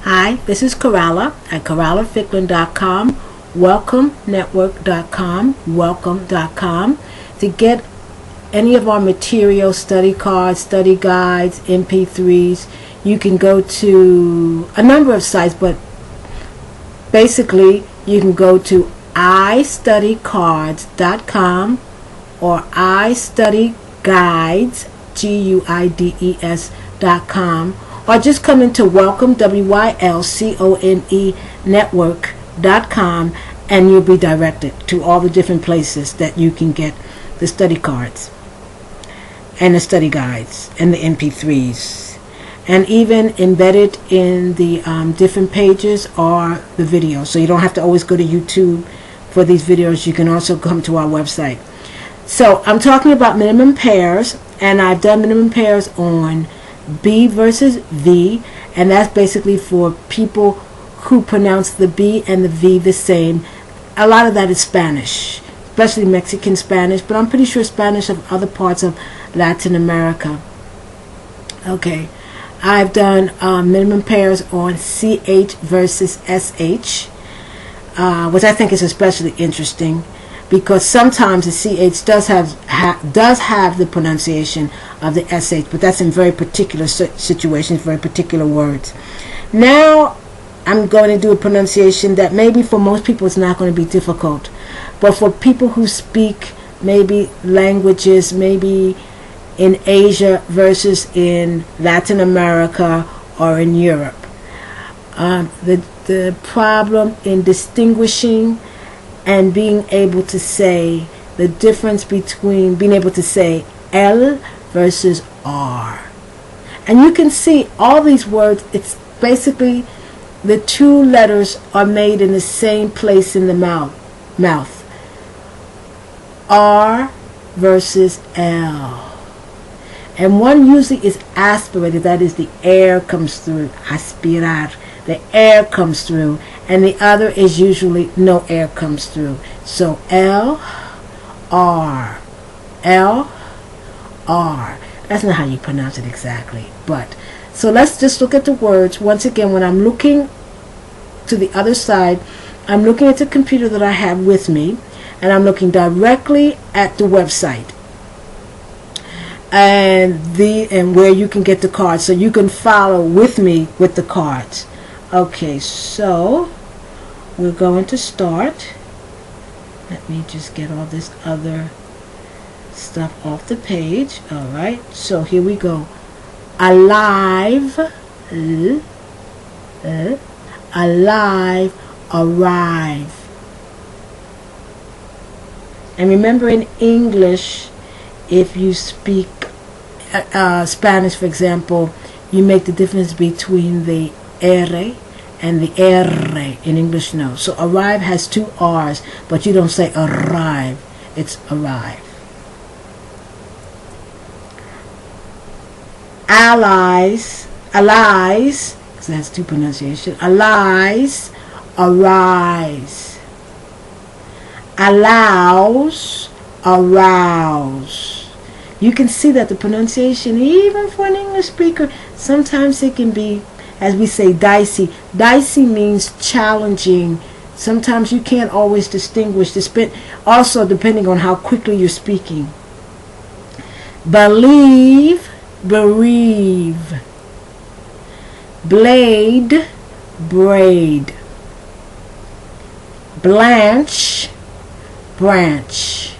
Hi, this is Coralla at CorallaFicklin.com, WelcomeNetwork.com, Welcome.com. To get any of our materials, study cards, study guides, MP3s, you can go to a number of sites, but basically you can go to iStudyCards.com or iStudyGuides, GUIDES.com, or just come into Welcome, WYLCONE Network.com, and you'll be directed to all the different places that you can get the study cards and the study guides and the MP3s. And even embedded in the different pages are the videos. So you don't have to always go to YouTube for these videos. You can also come to our website. So I'm talking about minimum pairs, and I've done minimum pairs on B versus V, and that's basically for people who pronounce the B and the V the same. A lot of that is Spanish, especially Mexican Spanish, but I'm pretty sure Spanish of other parts of Latin America. Okay, I've done minimum pairs on CH versus SH, which I think is especially interesting, because sometimes the CH does have the pronunciation of the SH, but that's in very particular situations, very particular words. Now I'm going to do a pronunciation that maybe for most people it's not going to be difficult, but for people who speak maybe languages, maybe in Asia versus in Latin America or in Europe, the problem in distinguishing and being able to say the difference between being able to say L versus R. And you can see all these words, it's basically the two letters are made in the same place in the mouth. R versus L. And one usually is aspirated, that is, the air comes through, aspirar, the air comes through, and the other is usually no air comes through. So L, R, L, R. That's not how you pronounce it exactly, but so let's just look at the words. Once again, when I'm looking to the other side, I'm looking at the computer that I have with me, and I'm looking directly at the website and where you can get the cards, so you can follow with me with the cards. Okay, so we're going to start. Let me just get all this other stuff off the page. All right, so here we go. Alive, alive, arrive. And remember, in English, if you speak Spanish, for example, you make the difference between the R and the R. In English, no. So arrive has two R's, but you don't say arrive. It's arrive. Allies, because that's two pronunciation. Allies, arise. Allows, arouse. You can see that the pronunciation, even for an English speaker, sometimes it can be, as we say, dicey. Dicey means challenging. Sometimes you can't always distinguish the also depending on how quickly you're speaking. Believe, bereave. Blade, braid. Blanche, branch.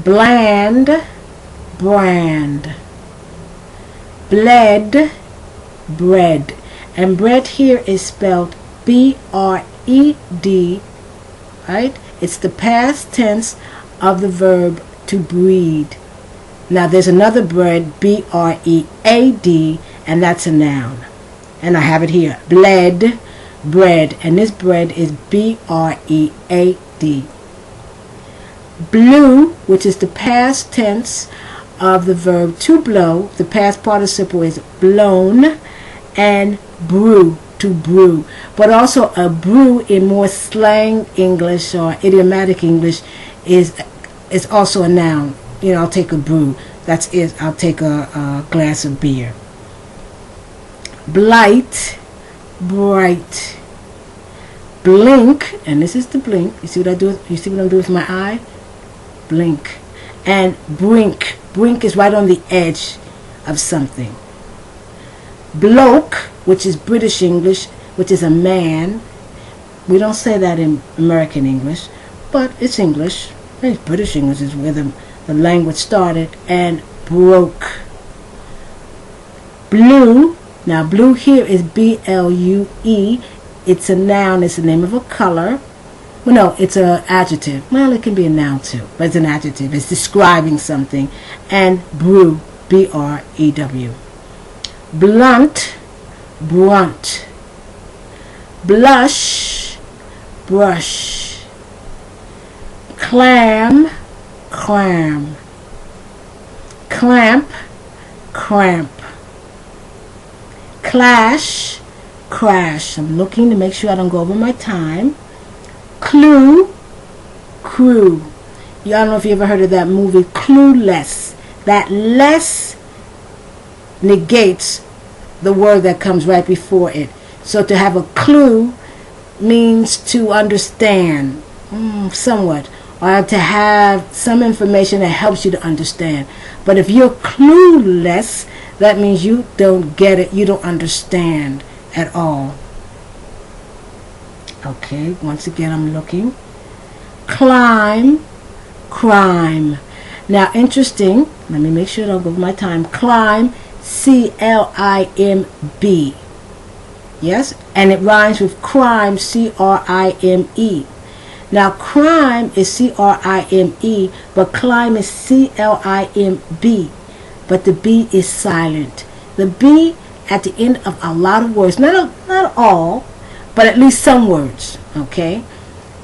Bland, brand. Bled, bread. And bread here is spelled B-R-E-D, right? It's the past tense of the verb to breed. Now there's another bread, B-R-E-A-D, and that's a noun. And I have it here, bled, bread, and this bread is B-R-E-A-D. Blew, which is the past tense of the verb to blow. The past participle is blown, and brew, to brew. But also a brew in more slang English or idiomatic English is also a noun. You know, I'll take a brew. That's it. I'll take a glass of beer. Blight, bright. Blink, and this is the blink. You see what I do? You see what I'm doing with my eye? Blink. And brink. Brink is right on the edge of something. Bloke, which is British English, which is a man. We don't say that in American English, but it's English. It's British English is where the language started. And broke. Blue. Now blue here is B-L-U-E. It's a noun. It's the name of a color. Well, no, it's an adjective. Well, it can be a noun too, but it's an adjective. It's describing something. And brew, B-R-E-W. Blunt, brunt. Blush, brush. Clam, clam. Clamp, cramp. Clash, crash. I'm looking to make sure I don't go over my time. Clue, crew. I don't know if you ever heard of that movie, Clueless. That less negates the word that comes right before it. So to have a clue means to understand, somewhat, or to have some information that helps you to understand. But if you're clueless, that means you don't get it, you don't understand at all. Okay, once again I'm looking. Climb, crime. Now interesting, let me make sure I don't go over my time. Climb, C-L-I-M-B. Yes, and it rhymes with crime, C-R-I-M-E. Now crime is C-R-I-M-E, but climb is C-L-I-M-B. But the B is silent. The B at the end of a lot of words, not all, but at least some words, okay?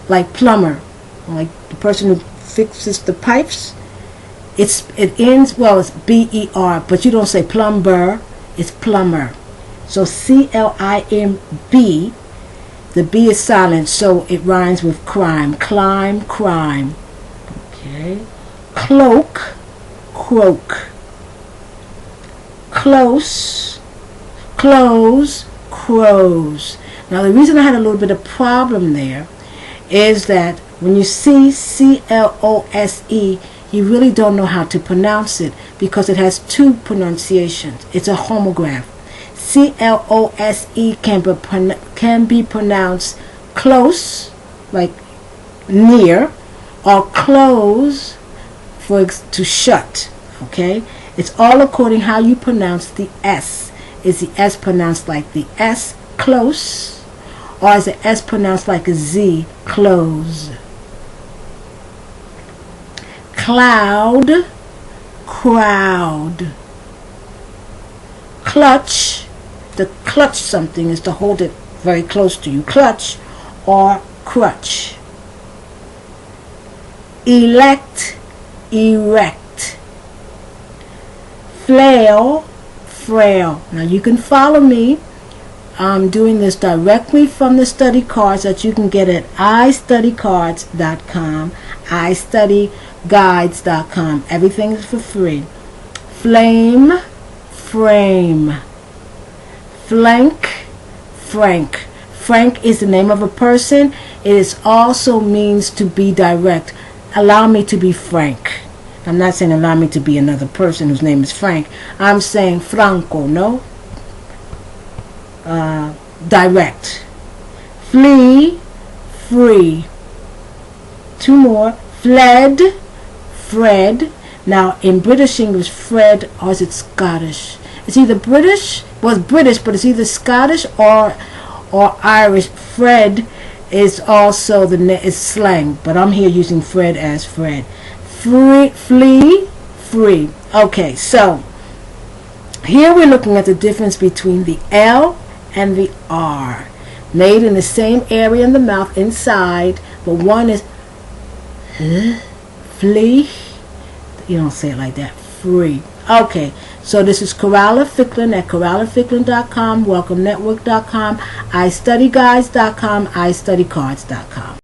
Like plumber, like the person who fixes the pipes. It ends, well, it's B-E-R, but you don't say plumber, it's plumber. So C-L-I-M-B, the B is silent, so it rhymes with crime. Climb, crime. Okay. Cloak, croak. Close, close, crows. Now the reason I had a little bit of problem there is that when you see C-L-O-S-E, you really don't know how to pronounce it because it has two pronunciations. It's a homograph. C-L-O-S-E can be pronounced close, like near, or close to shut. Okay? It's all according how you pronounce the S. Is the S pronounced like the S, close, or is the S pronounced like a Z, close? Cloud, crowd. Clutch, to clutch something is to hold it very close to you. Clutch or crutch. Elect, erect. Flail, frail. Now you can follow me. I'm doing this directly from the study cards that you can get at istudycards.com, istudyguides.com. Everything is for free. Flame, frame. Flank, frank. Frank is the name of a person. It also means to be direct. Allow me to be frank. I'm not saying allow me to be another person whose name is Frank. I'm saying Franco, no? Direct. Flee, free. Two more. Fled, Fred. Now, in British English, Fred, or is it Scottish? It's either British, well, it's British, but it's either Scottish or Irish. Fred is also is slang, but I'm here using Fred as Fred. Flee, free. Okay, so here we're looking at the difference between the L and the R. Made in the same area in the mouth inside, but one is flee. You don't say it like that. Free. Okay, so this is Coralla Ficklin at CorallaFicklin.com, WelcomeNetwork.com, iStudyGuides.com, iStudyCards.com.